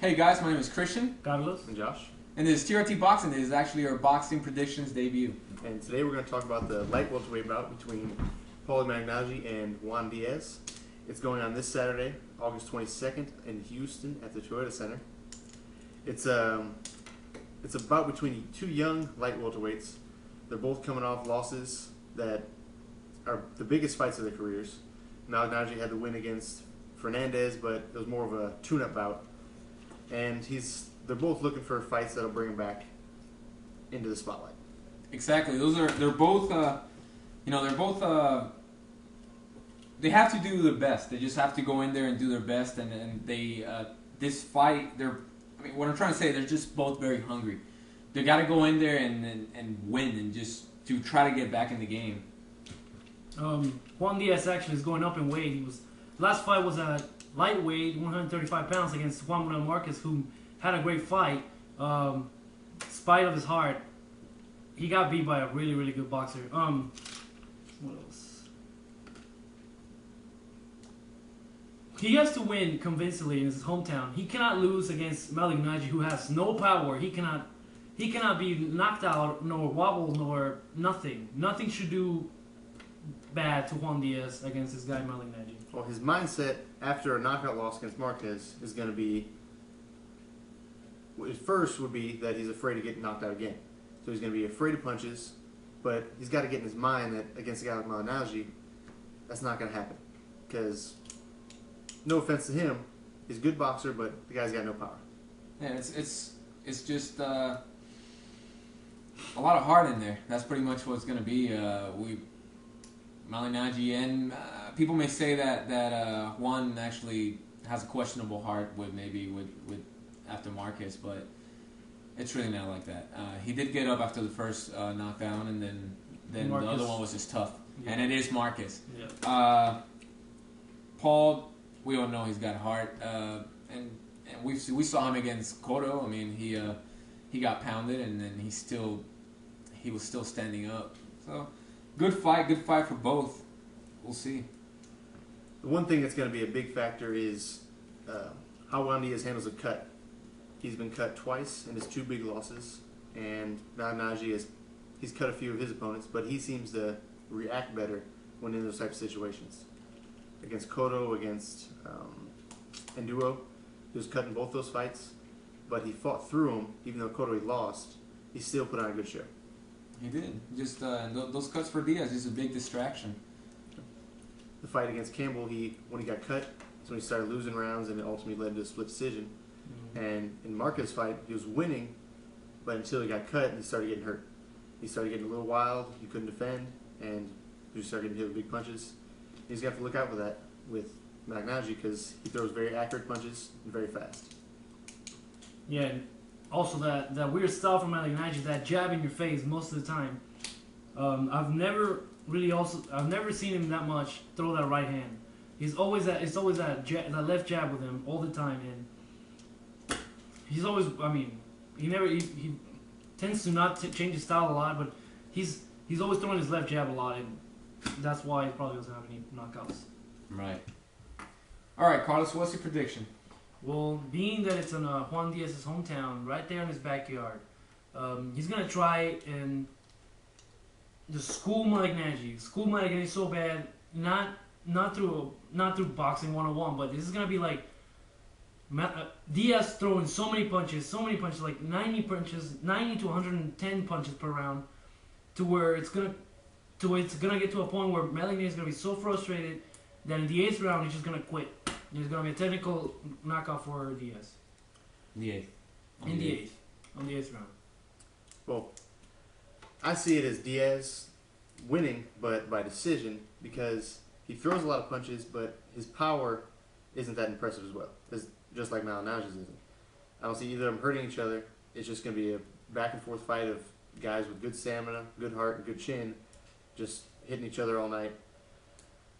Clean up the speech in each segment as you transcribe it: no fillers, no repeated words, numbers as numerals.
Hey guys, my name is Christian. Carlos. And Josh. And this is TRT Boxing. This is actually our boxing predictions debut. And today we're going to talk about the light welterweight bout between Paul Malignaggi and Juan Diaz. It's going on this Saturday, August 22nd in Houston at the Toyota Center. It's a bout between two young light welterweights. They're both coming off losses that are the biggest fights of their careers. Malignaggi had the win against Fernandez, but it was more of a tune-up bout. And they're both looking for fights that'll bring them back into the spotlight. Exactly. They're both they have to do their best. They just have to go in there and do their best. And they this fight, what I'm trying to say, they're just both very hungry. They got to go in there and win and just to try to get back in the game. Juan Diaz actually is going up in weight. Last fight was at lightweight, 135 pounds against Juan Marquez, who had a great fight. Spite of his heart, he got beat by a really, really good boxer. What else? He has to win convincingly in his hometown. He cannot lose against Malignaggi, who has no power. He cannot be knocked out, nor wobble, nor nothing. Nothing should do bad to Juan Diaz against this guy Malignaggi. Well, his mindset after a knockout loss against Marquez is going to be, at first would be that he's afraid of getting knocked out again. So he's going to be afraid of punches, but he's got to get in his mind that against a guy like Malignaggi, that's not going to happen. Because, no offense to him, he's a good boxer, but the guy's got no power. Yeah, it's just a lot of heart in there. That's pretty much what it's going to be. Malignaggi, and people may say that Juan actually has a questionable heart with after Marquez, but it's really not like that. He did get up after the first knockdown, and then the other one was just tough. Yeah. And it is Marquez. Yeah. Paul, we all know he's got heart, and we saw him against Cotto. I mean, he got pounded, and then he was still standing up. So. Good fight for both. We'll see. The one thing that's going to be a big factor is how Juan Diaz handles a cut. He's been cut twice in his two big losses, and Malignaggi he's cut a few of his opponents, but he seems to react better when in those types of situations. Against Cotto, against Enduo, he was cut in both those fights, but he fought through them. Even though Cotto he lost, he still put on a good show. He did. Just those cuts for Diaz is a big distraction. The fight against Campbell, when he got cut, that's when he started losing rounds, and it ultimately led to a split decision. Mm-hmm. And in Marquez's fight, he was winning, but until he got cut, and he started getting hurt. He started getting a little wild. He couldn't defend, and he started getting hit with big punches. He's got to look out for that with Malignaggi because he throws very accurate punches and very fast. Yeah. Also, that weird style from Malignaggi, that jab in your face most of the time. I've never seen him that much throw that right hand. It's always that left jab with him all the time, and he's always. I mean, he tends to not change his style a lot, but he's always throwing his left jab a lot, and that's why he probably doesn't have any knockouts. Right. All right, Carlos, what's your prediction? Well, being that it's in Juan Diaz's hometown, right there in his backyard, he's gonna try and just school Malignaggi. School Malignaggi so bad, not through boxing 101, but this is gonna be like Diaz throwing so many punches, like 90 to 110 punches per round, to where it's gonna get to a point where Malignaggi is gonna be so frustrated that in the 8th round he's just gonna quit. There's going to be a technical knockout for Diaz. The 8th. On the 8th round. Well, I see it as Diaz winning, but by decision, because he throws a lot of punches, but his power isn't that impressive as well. Just like Malignaggi's isn't. I don't see either of them hurting each other. It's just going to be a back-and-forth fight of guys with good stamina, good heart, and good chin, just hitting each other all night.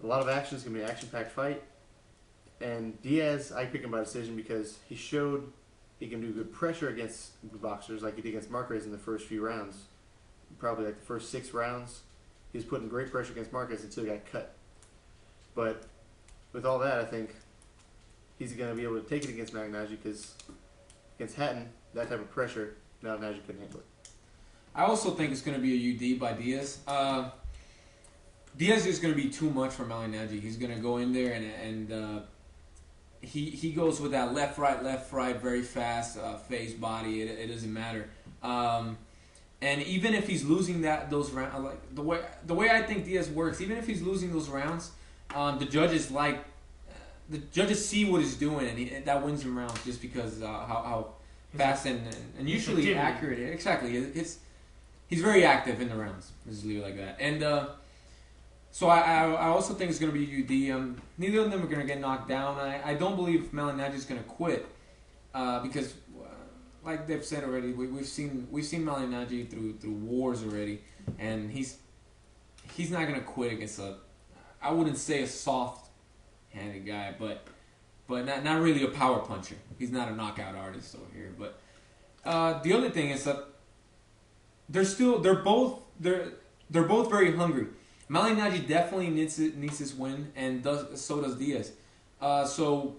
A lot of action. It's going to be an action-packed fight. And Diaz, I pick him by decision because he showed he can do good pressure against boxers like he did against Marquez in the first few rounds. Probably like the first 6 rounds, he was putting great pressure against Marquez until he got cut. But with all that, I think he's going to be able to take it against Malignaggi because against Hatton, that type of pressure, Malignaggi couldn't handle it. I also think it's going to be a UD by Diaz. Diaz is going to be too much for Malignaggi. He's going to go in there and he goes with that left right very fast face body. It doesn't matter. And even if he's losing those rounds, like the way I think Diaz works, even if he's losing those rounds, the judges see what he's doing, and that wins him rounds just because how fast and usually accurate. Exactly, he's very active in the rounds. Let's just leave it like that. And so I also think it's going to be UD. Neither of them are going to get knocked down. I don't believe Malignaggi is going to quit because. Like they've said already, we've seen Malignaggi through wars already, and he's not gonna quit against I wouldn't say a soft-handed guy, but not really a power puncher. He's not a knockout artist over here. But the other thing is that they're both very hungry. Malignaggi definitely needs this win, and so does Diaz. So.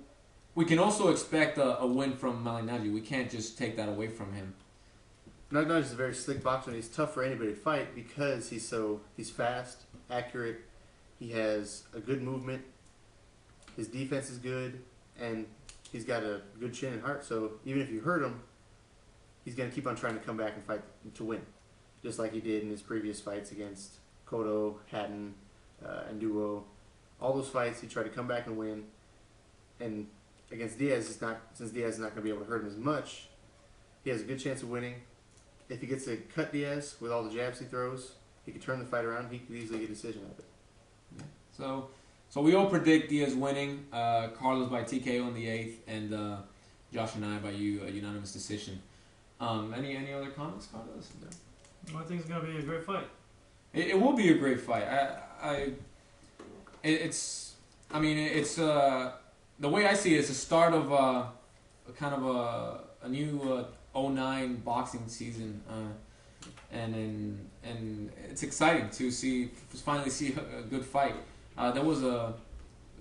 We can also expect a win from Malignaggi. We can't just take that away from him. Malignaggi is a very slick boxer, and he's tough for anybody to fight because he's fast, accurate, he has a good movement, his defense is good, and he's got a good chin and heart. So even if you hurt him, he's going to keep on trying to come back and fight to win, just like he did in his previous fights against Cotto, Hatton, and Duo. All those fights, he tried to come back and win, and against Diaz, since Diaz is not going to be able to hurt him as much, he has a good chance of winning. If he gets to cut Diaz with all the jabs he throws, he could turn the fight around. He could easily get a decision out of it. Yeah. So we all predict Diaz winning. Carlos by TKO in the 8th, and Josh and I by unanimous decision. Any other comments, Carlos? No. I think it's going to be a great fight. It will be a great fight. The way I see it is the start of a new 09 boxing season, and it's exciting to finally see a good fight. There was a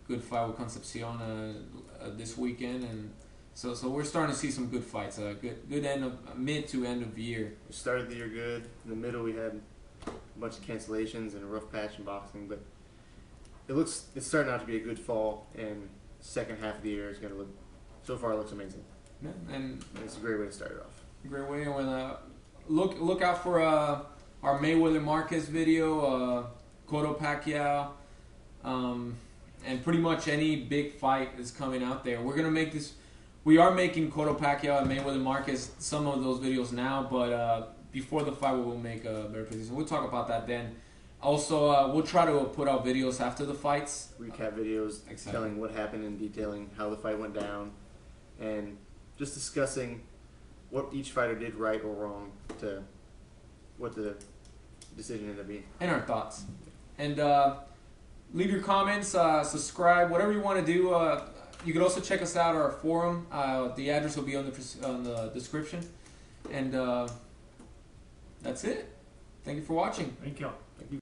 good fight with Concepcion this weekend, and so we're starting to see some good fights. Good end of mid to end of the year. We started the year good. In the middle, we had a bunch of cancellations and a rough patch in boxing, but it's starting out to be a good fall, and second half of the year is going to look, so far it looks amazing. Yeah, and it's a great way to start it off. Great way. And look out for our Mayweather Marquez video, Cotto Pacquiao, and pretty much any big fight is coming out there. We're gonna make this. We are making Cotto Pacquiao and Mayweather Marquez some of those videos now, but before the fight we will make a better position. We'll talk about that then. Also, we'll try to put out videos after the fights. Recap videos, exactly. Telling what happened and detailing how the fight went down, and just discussing what each fighter did right or wrong to what the decision ended up being. And our thoughts. And leave your comments, subscribe, whatever you want to do. You can also check us out at our forum. The address will be on the description. And that's it. Thank you for watching. Thank you.